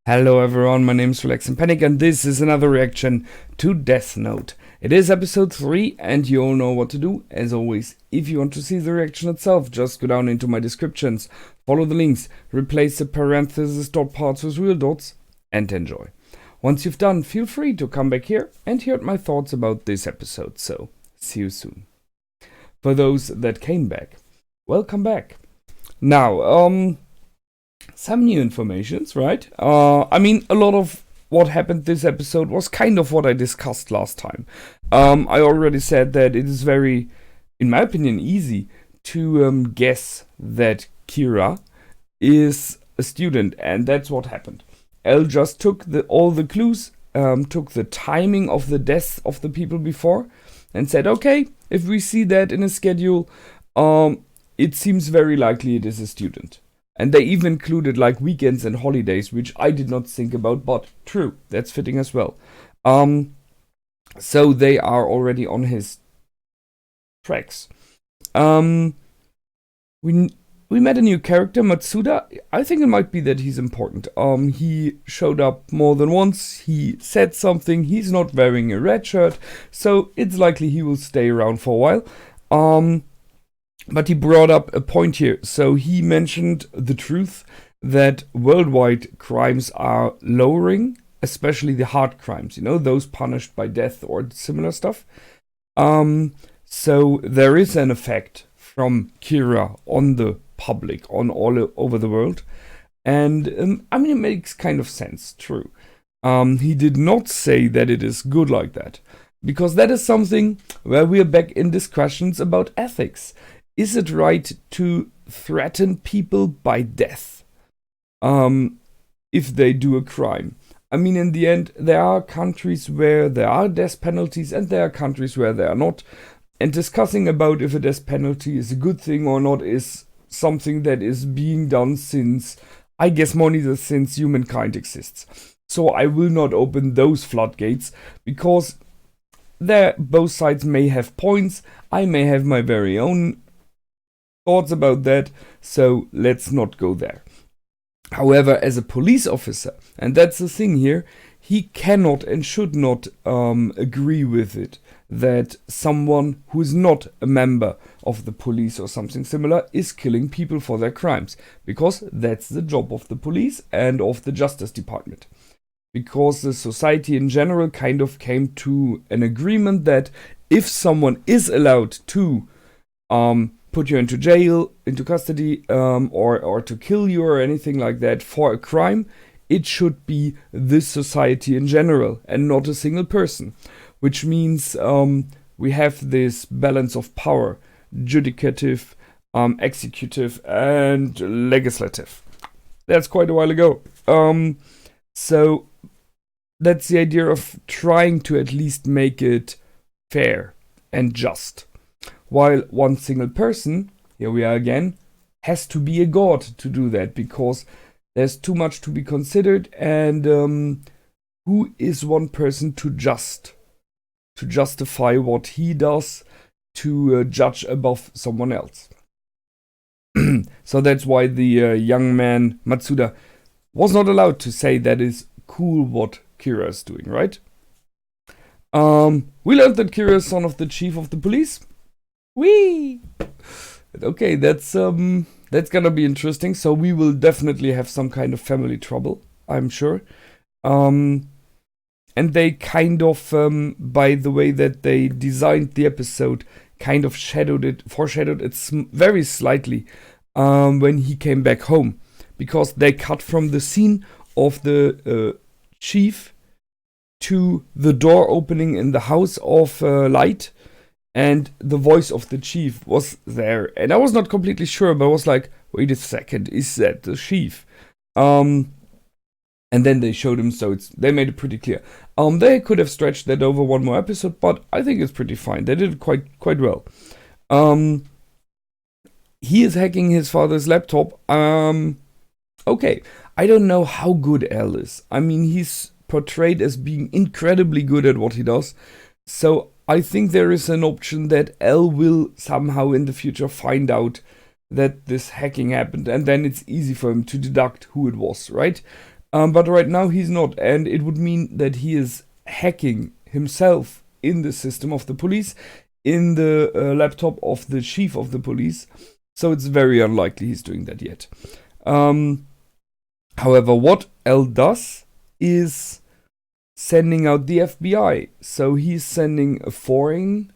Hello everyone, my name is Relax and Panic and this is another reaction to Death Note. It is episode 3 and you all know what to do. As always, if you want to see the reaction itself, just go down into my descriptions, follow the links, replace the parentheses dot parts with real dots and enjoy. Once you've done, feel free to come back here and hear my thoughts about this episode, so see you soon. For those that came back, welcome back. Now, some new informations, right? I mean, a lot of what happened this episode was kind of what I discussed last time. I already said that it is very, in my opinion, easy to guess that Kira is a student, and that's what happened. L just took all the clues, took the timing of the deaths of the people before, and said, okay, if we see that in a schedule, it seems very likely it is a student. And they even included like weekends and holidays, which I did not think about, but true, that's fitting as well. So they are already on his tracks. We met a new character, Matsuda. I think it might be that he's important. He showed up more than once. He said something. He's not wearing a red shirt, so it's likely he will stay around for a while. But he brought up a point here. So he mentioned the truth that worldwide crimes are lowering, especially the hard crimes, you know, those punished by death or similar stuff. So there is an effect from Kira on the public, on all over the world. And I mean, it makes kind of sense, true. He did not say that it is good like that, because that is something where we are back in discussions about ethics. Is it right to threaten people by death if they do a crime? I mean, in the end, there are countries where there are death penalties and there are countries where there are not. And discussing about if a death penalty is a good thing or not is something that is being done since, I guess, more neither since humankind exists. So I will not open those floodgates because both sides may have points. I may have my very own thoughts about that, so let's not go there. However, as a police officer, and that's the thing here, he cannot and should not agree with it that someone who is not a member of the police or something similar is killing people for their crimes, because that's the job of the police and of the Justice Department. Because the society in general kind of came to an agreement that if someone is allowed to put you into jail, into custody, or to kill you or anything like that for a crime, it should be this society in general and not a single person. Which means we have this balance of power, judicative, executive, and legislative. That's quite a while ago. So that's the idea of trying to at least make it fair and just. While one single person, here we are again, has to be a god to do that, because there's too much to be considered, and who is one person to justify what he does, to judge above someone else? So that's why the young man Matsuda was not allowed to say that is cool what Kira is doing, right? We learned that Kira is son of the chief of the police. Whee! Okay, that's gonna be interesting. So we will definitely have some kind of family trouble, I'm sure. And they kind of, by the way that they designed the episode, kind of foreshadowed it very slightly when he came back home, because they cut from the scene of the chief to the door opening in the house of Light. And the voice of the chief was there. And I was not completely sure, but I was like, wait a second, is that the chief? And then they showed him, so they made it pretty clear. They could have stretched that over one more episode, but I think it's pretty fine. They did it quite well. He is hacking his father's laptop. Okay, I don't know how good L is. I mean, he's portrayed as being incredibly good at what he does. So I think there is an option that L will somehow in the future find out that this hacking happened, and then it's easy for him to deduct who it was, right? But right now he's not, and it would mean that he is hacking himself in the system of the police, in the laptop of the chief of the police. So it's very unlikely he's doing that yet. However, what L does is sending out the FBI. So he's sending a foreign.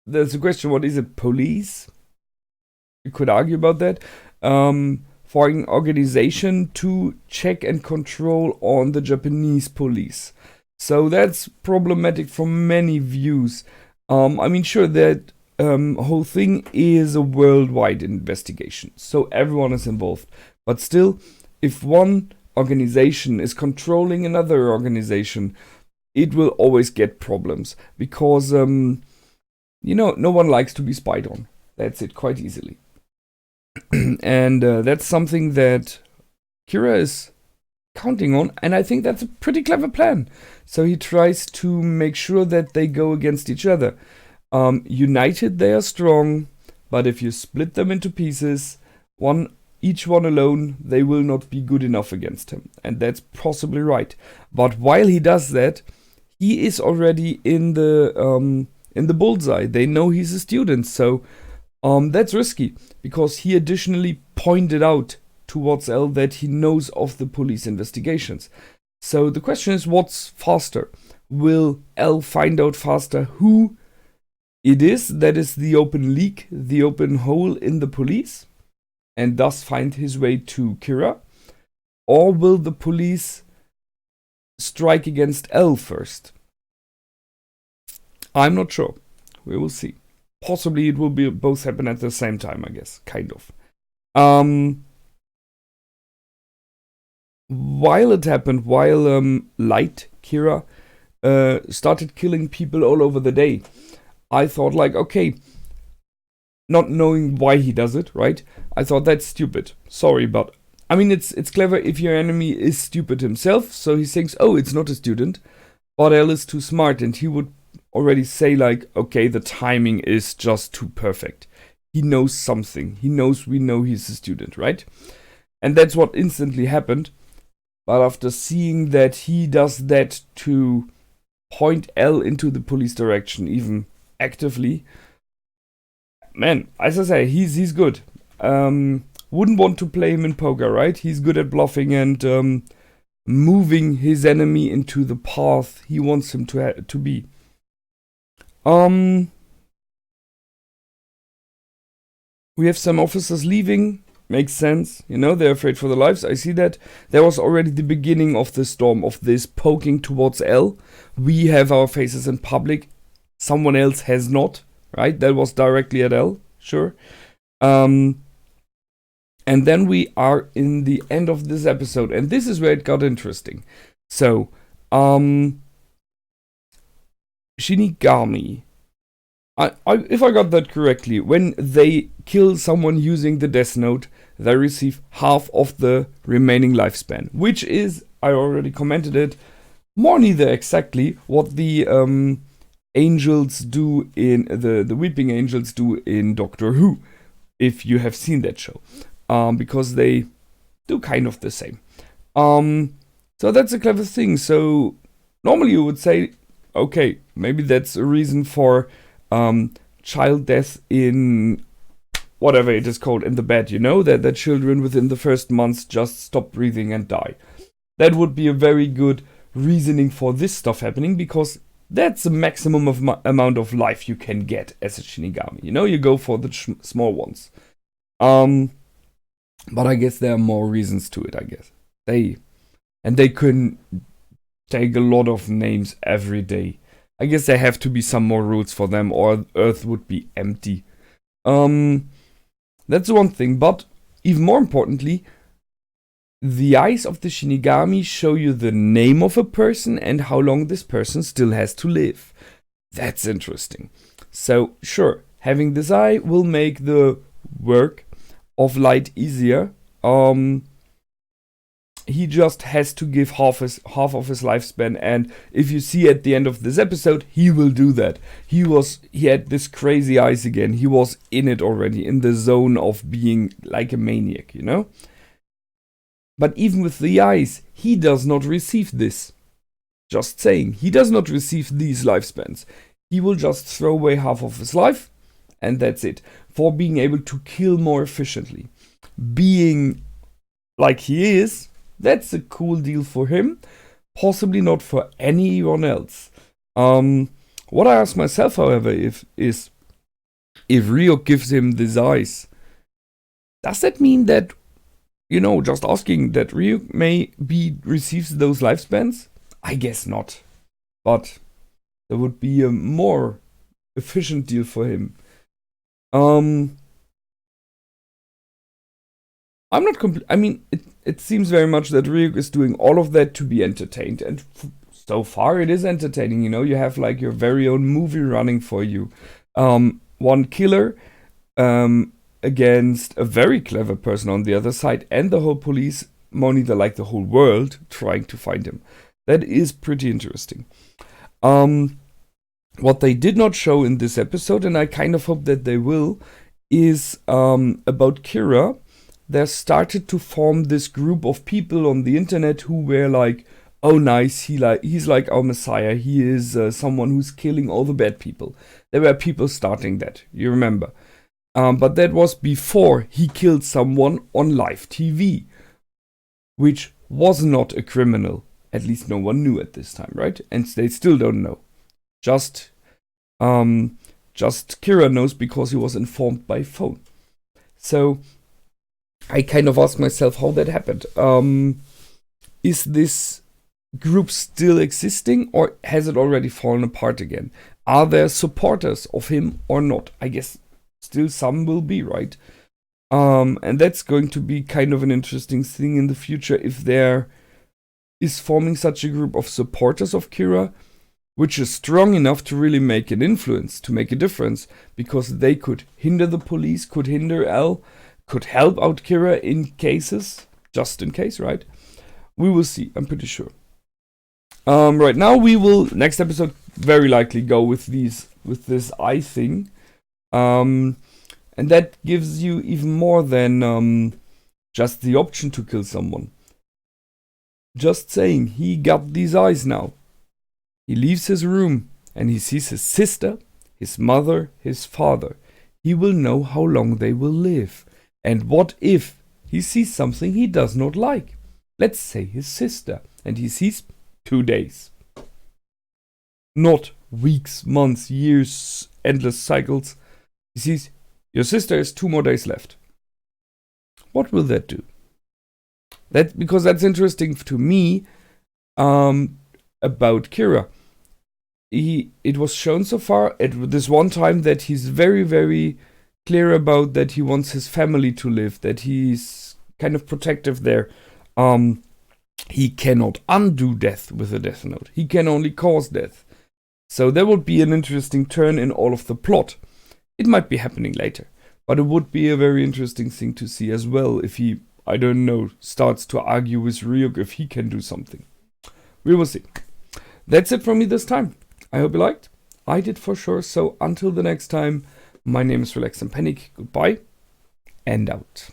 There's a question: what is it? Police? You could argue about that. Foreign organization to check and control on the Japanese police. So that's problematic from many views. I mean, sure, that whole thing is a worldwide investigation, so everyone is involved. But still, if one organization is controlling another organization, it will always get problems because, no one likes to be spied on. That's it, quite easily. And that's something that Kira is counting on, and I think that's a pretty clever plan. So he tries to make sure that they go against each other. United they are strong, but if you split them into pieces, each one alone, they will not be good enough against him. And that's possibly right. But while he does that, he is already in the bullseye. They know he's a student, so that's risky, because he additionally pointed out towards L that he knows of the police investigations. So the question is, what's faster? Will L find out faster who it is that is the open leak, the open hole in the police, and thus find his way to Kira? Or will the police strike against L first? I'm not sure. We will see. Possibly it will be both happen at the same time, I guess. Kind of. While it happened, while Light, Kira, started killing people all over the day, I thought, like, okay, not knowing why he does it, right? I thought that's stupid. Sorry, but I mean, it's clever if your enemy is stupid himself, so he thinks, oh, it's not a student, but L is too smart, and he would already say, like, okay, the timing is just too perfect. He knows something. He knows we know he's a student, right? And that's what instantly happened. But after seeing that he does that to point L into the police direction, even actively, man, as I say, he's good. Wouldn't want to play him in poker, right? He's good at bluffing and moving his enemy into the path he wants him to be. We have some officers leaving. Makes sense. They're afraid for their lives. I see that. There was already the beginning of the storm, of this poking towards L. We have our faces in public. Someone else has not, right? That was directly at L, sure. And then we are in the end of this episode, and this is where it got interesting. So, Shinigami. If I got that correctly, when they kill someone using the Death Note, they receive half of the remaining lifespan, which is, I already commented it, more neither exactly what the angels do in the Weeping Angels do in Doctor Who, if you have seen that show, because they do kind of the same. So that's a clever thing. So normally you would say, okay, maybe that's a reason for child death in whatever it is called in the bed, that the children within the first months just stop breathing and die. That would be a very good reasoning for this stuff happening, because that's the maximum amount of life you can get as a Shinigami. You go for the small ones. But I guess there are more reasons to it, I guess. They couldn't take a lot of names every day. I guess there have to be some more rules for them, or Earth would be empty. That's one thing, but even more importantly, the eyes of the Shinigami show you the name of a person and how long this person still has to live. That's interesting. So, sure, having this eye will make the work of Light easier. He just has to give half of his lifespan, and if you see at the end of this episode, he will do that. He had this crazy eyes again. He was in it already, in the zone of being like a maniac, But even with the eyes, he does not receive this. Just saying, he does not receive these lifespans. He will just throw away half of his life, and that's it. For being able to kill more efficiently. Being like he is, that's a cool deal for him. Possibly not for anyone else. What I ask myself, however, is if Ryuk gives him these eyes, does that mean that, just asking that Ryuk receives those lifespans? I guess not. But there would be a more efficient deal for him. I'm not it seems very much that Ryuk is doing all of that to be entertained, and so far it is entertaining. You have like your very own movie running for you. One killer against a very clever person on the other side, and the whole police monitor, like the whole world, trying to find him. That is pretty interesting. What they did not show in this episode, and I kind of hope that they will, is about Kira. There started to form this group of people on the internet who were like, oh nice, he's like our messiah, he is someone who's killing all the bad people. There were people starting that, you remember. But that was before he killed someone on live TV, which was not a criminal. At least no one knew at this time, right? And they still don't know. Just Kira knows because he was informed by phone. So I kind of asked myself how that happened. Is this group still existing, or has it already fallen apart again? Are there supporters of him or not? I guess still some will be, right? And that's going to be kind of an interesting thing in the future, if there is forming such a group of supporters of Kira, which is strong enough to really make an influence, to make a difference, because they could hinder the police, could hinder L, could help out Kira in cases, just in case, right? We will see, I'm pretty sure. Right now we will, next episode, very likely go with this eye thing. And that gives you even more than just the option to kill someone. Just saying, he got these eyes now. He leaves his room and he sees his sister, his mother, his father. He will know how long they will live. And what if he sees something he does not like? Let's say his sister, and he sees 2 days. Not weeks, months, years, endless cycles. He sees your sister has 2 more days left. What will that do? Because that's interesting to me about Kira. It was shown so far at this one time that he's very, very clear about that he wants his family to live, that he's kind of protective there. He cannot undo death with a death note. He can only cause death. So there would be an interesting turn in all of the plot. It might be happening later, but it would be a very interesting thing to see as well if he, I don't know, starts to argue with Ryuk if he can do something. We will see. That's it from me this time. I hope you liked. I did for sure. So until the next time, my name is Relax and Panic. Goodbye and out.